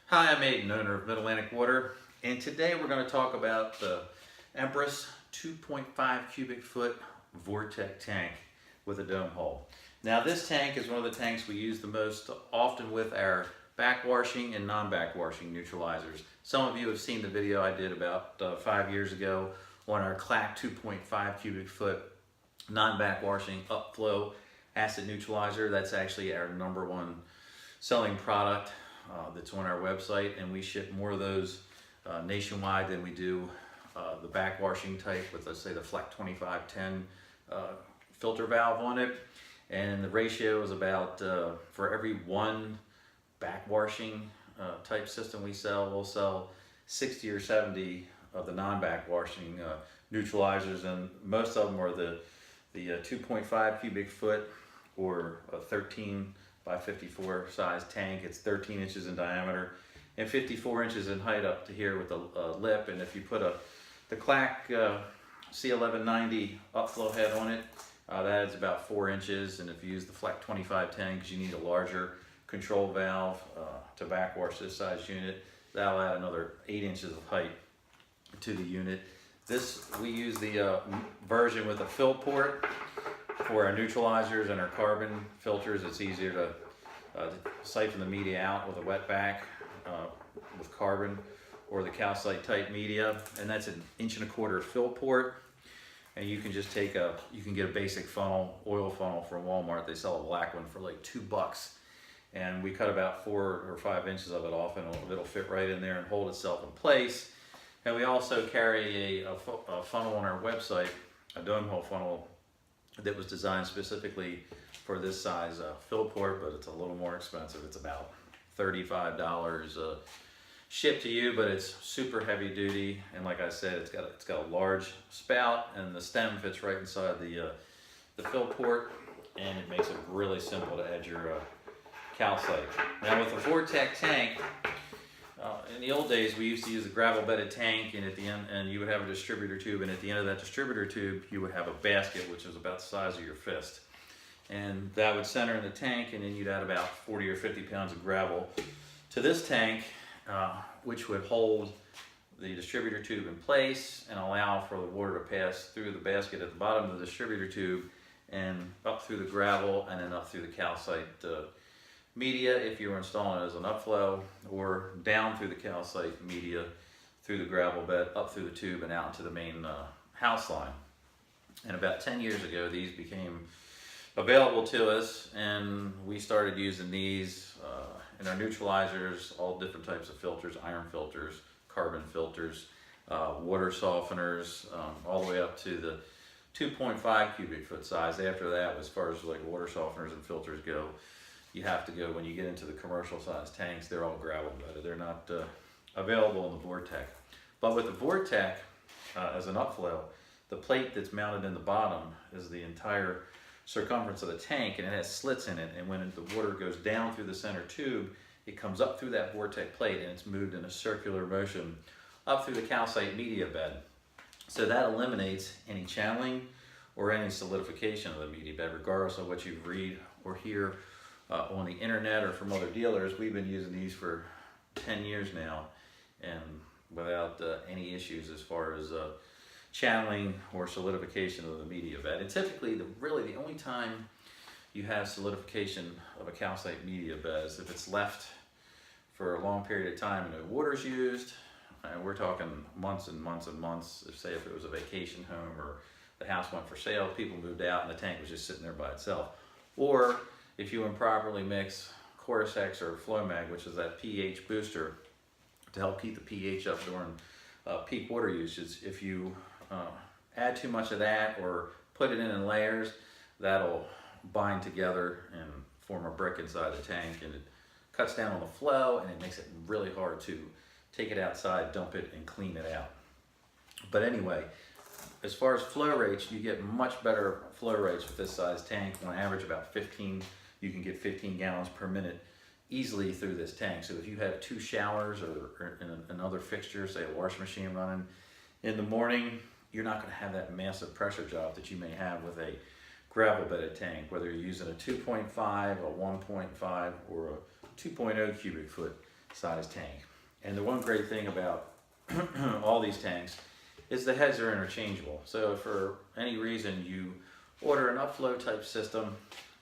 Hi, I'm Aiden, owner of Mid-Atlantic Water, and today we're going to talk about the Empress 2.5 cubic foot Vortech tank with a dome hole. Now this tank is one of the tanks we use the most often with our backwashing and non-backwashing neutralizers. Some of you have seen the video I did about 5 years ago on our Clack 2.5 cubic foot non-backwashing upflow acid neutralizer. That's actually our #1 selling product that's on our website, and we ship more of those nationwide than we do the backwashing type with, let's say, the Fleck 2510 filter valve on it. And the ratio is about, for every one backwashing type system we sell, we'll sell 60 or 70 of the non-backwashing neutralizers, and most of them are the 2.5 cubic foot or a 13 by 54 size tank. It's 13 inches in diameter and 54 inches in height up to here with the lip. And if you put the Clack C1190 upflow head on it, that adds about 4 inches. And if you use the Fleck 2510, because you need a larger control valve to backwash this size unit, that'll add another 8 inches of height to the unit. We use the version with a fill port for our neutralizers and our carbon filters. It's easier to siphon the media out with a wet back with carbon or the calcite type media, and that's an 1.25 inch fill port. And you can just you can get a basic funnel, oil funnel from Walmart. They sell a black one for like $2, and we cut about 4 or 5 inches of it off, and it'll fit right in there and hold itself in place. And we also carry a funnel on our website, a dome hole funnel that was designed specifically for this size fill port, but it's a little more expensive. It's about $35 shipped to you, but it's super heavy duty. And like I said, it's got a large spout, and the stem fits right inside the fill port, and it makes it really simple to add your calcite. Now with the Vortech tank, in the old days, we used to use a gravel bedded tank, and at the end, and you would have a distributor tube, and at the end of that distributor tube, you would have a basket, which is about the size of your fist. And that would center in the tank, and then you'd add about 40 or 50 pounds of gravel to this tank, which would hold the distributor tube in place and allow for the water to pass through the basket at the bottom of the distributor tube and up through the gravel and then up through the calcite media if you were installing it as an upflow, or down through the calcite media through the gravel bed, up through the tube and out into the main house line. And about 10 years ago, these became available to us, and we started using these in our neutralizers, all different types of filters, iron filters, carbon filters, water softeners, all the way up to the 2.5 cubic foot size. After that, as far as like water softeners and filters go, you have to go, when you get into the commercial size tanks, they're all gravel bedded. They're not available in the Vortech. But with the Vortech, as an upflow, the plate that's mounted in the bottom is the entire circumference of the tank, and it has slits in it. And when the water goes down through the center tube, it comes up through that Vortech plate, and it's moved in a circular motion up through the calcite media bed. So that eliminates any channeling or any solidification of the media bed, regardless of what you read or hear on the internet or from other dealers. We've been using these for 10 years now, and without any issues as far as channeling or solidification of the media bed. And typically, really the only time you have solidification of a calcite media bed is if it's left for a long period of time and no water's used, and we're talking months and months and months. Say if it was a vacation home or the house went for sale, people moved out and the tank was just sitting there by itself. Or if you improperly mix Cordyceps or Flowmag, which is that pH booster to help keep the pH up during peak water usage, if you add too much of that or put it in layers, that'll bind together and form a brick inside the tank, and it cuts down on the flow, and it makes it really hard to take it outside, dump it, and clean it out. But anyway, as far as flow rates, you get much better flow rates with this size tank. On average, about 15, you can get 15 gallons per minute easily through this tank. So if you have 2 showers or another fixture, say a washing machine running in the morning, you're not going to have that massive pressure drop that you may have with a gravel bedded tank, whether you're using a 2.5, a 1.5, or a 2.0 cubic foot size tank. And the one great thing about all these tanks is the heads are interchangeable. So if for any reason you order an upflow type system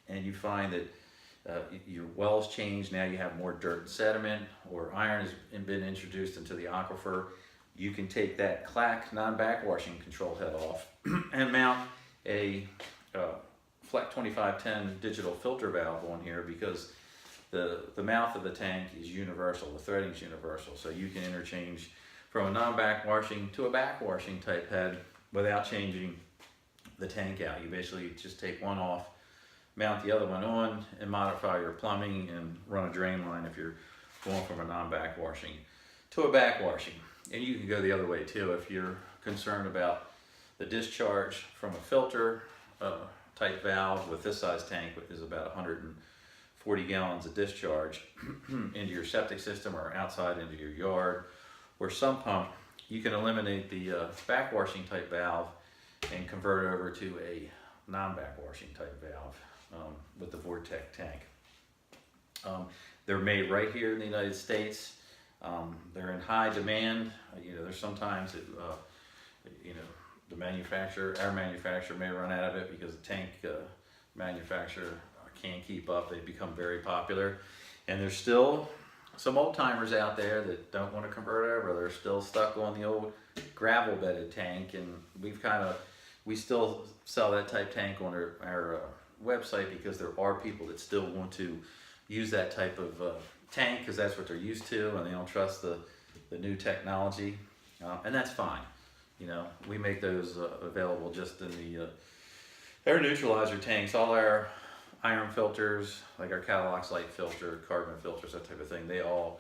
and you find that your well's changed, now you have more dirt and sediment, or iron has been introduced into the aquifer, you can take that clack non-backwashing control head off and mount a Fleck 2510 digital filter valve on here, because the mouth of the tank is universal, the threading is universal, so you can interchange from a non-backwashing to a backwashing type head without changing the tank out. You basically just take one off, mount the other one on, and modify your plumbing and run a drain line if you're going from a non-backwashing to a backwashing. And you can go the other way too if you're concerned about the discharge from a filter type valve. With this size tank, which is about 140 gallons of discharge into your septic system or outside into your yard or sump pump, you can eliminate the backwashing type valve and convert it over to a non-backwashing type valve with the Vortech tank. They're made right here in the United States. They're in high demand. There's sometimes that, the manufacturer, our manufacturer, may run out of it because the tank manufacturer can't keep up. They've become very popular, and there's still some old timers out there that don't want to convert over. They're still stuck on the old gravel bedded tank, and we still sell that type tank on our website because there are people that still want to use that type of tank because that's what they're used to, and they don't trust the new technology, and that's fine. We make those available just in the air neutralizer tanks. All our iron filters, like our Cadillac light filter, carbon filters, that type of thing, they all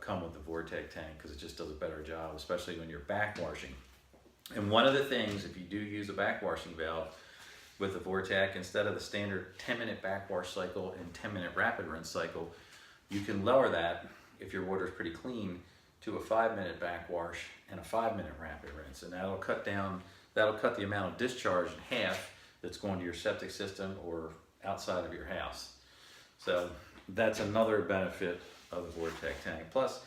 come with the Vortech tank because it just does a better job, especially when you're backwashing. And one of the things, if you do use a backwashing valve with the Vortech, instead of the standard 10-minute backwash cycle and 10-minute rapid rinse cycle, you can lower that, if your water is pretty clean, to a 5-minute backwash and a 5-minute rapid rinse. And that'll cut the amount of discharge in half that's going to your septic system or outside of your house. So that's another benefit of the Vortech tank. Plus,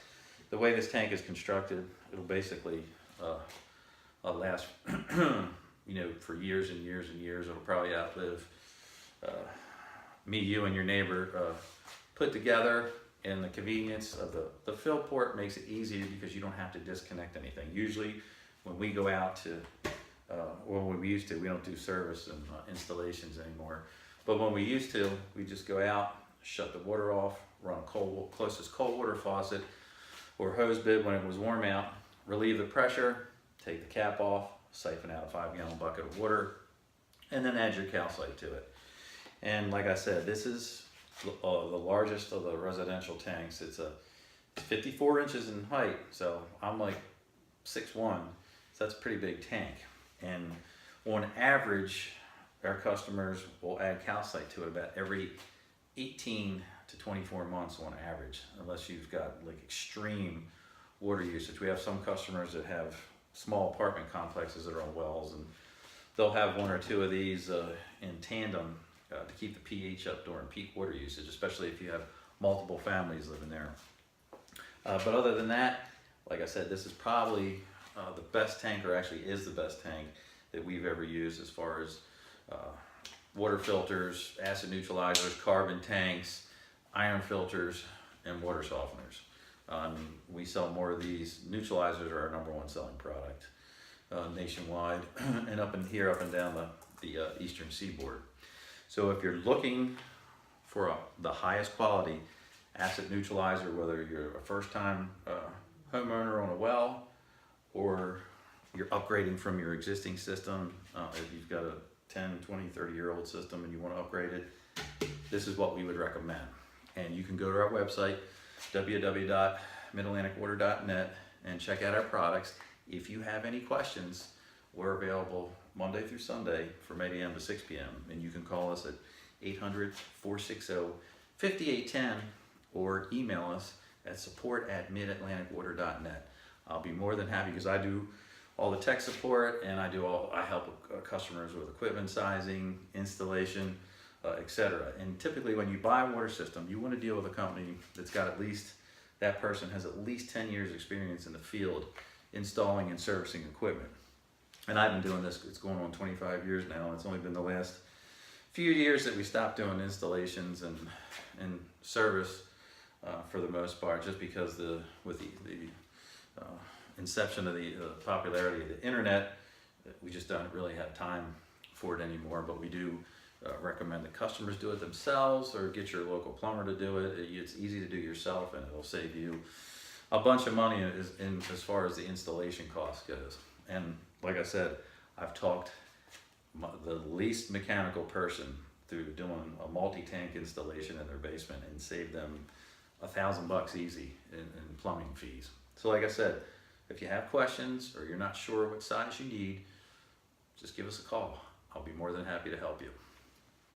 the way this tank is constructed, it'll basically last for years and years and years. It'll probably outlive me, you, and your neighbor put together. And the convenience of the fill port makes it easier because you don't have to disconnect anything. Usually when we go out to, when we used to, we don't do service and installations anymore. But when we used to, we just go out, shut the water off, run closest cold water faucet or hose bib when it was warm out, relieve the pressure, take the cap off, siphon out a 5-gallon bucket of water, and then add your calcite to it. And like I said, this is the largest of the residential tanks. It's 54 inches in height, so I'm like 6'1", so that's a pretty big tank. And on average, our customers will add calcite to it about every 18 to 24 months on average, unless you've got like extreme water usage. We have some customers that have small apartment complexes that are on wells, and they'll have 1 or 2 of these in tandem to keep the pH up during peak water usage, especially if you have multiple families living there. But other than that, like I said, this is probably the best tank, or actually is the best tank that we've ever used as far as water filters, acid neutralizers, carbon tanks, iron filters, and water softeners. We sell more of these. Neutralizers are our #1 selling product nationwide and up and down the eastern seaboard. So if you're looking for the highest quality acid neutralizer, whether you're a first-time homeowner on a well or you're upgrading from your existing system, if you've got a 10, 20, 30-year-old system and you want to upgrade it, this is what we would recommend. And you can go to our website, www.midatlanticwater.net, and check out our products. If you have any questions, we're available Monday through Sunday from 8 a.m. to 6 p.m. And you can call us at 800-460-5810 or email us at support@midatlanticwater.net. I'll be more than happy, because I do all the tech support, and I help customers with equipment sizing, installation, etc. And typically when you buy a water system, you want to deal with a company that's got at least that person has at least 10 years experience in the field installing and servicing equipment. And I've been doing this, it's going on 25 years now, and it's only been the last few years that we stopped doing installations and service for the most part, just because with the inception of the popularity of the internet, we just don't really have time for it anymore. But we do recommend that customers do it themselves or get your local plumber to do it. It's easy to do yourself, and it'll save you a bunch of money as far as the installation cost goes. And like I said, I've talked the least mechanical person through doing a multi-tank installation in their basement and saved them $1,000 easy in plumbing fees. So like I said, if you have questions or you're not sure what size you need, just give us a call. I'll be more than happy to help you.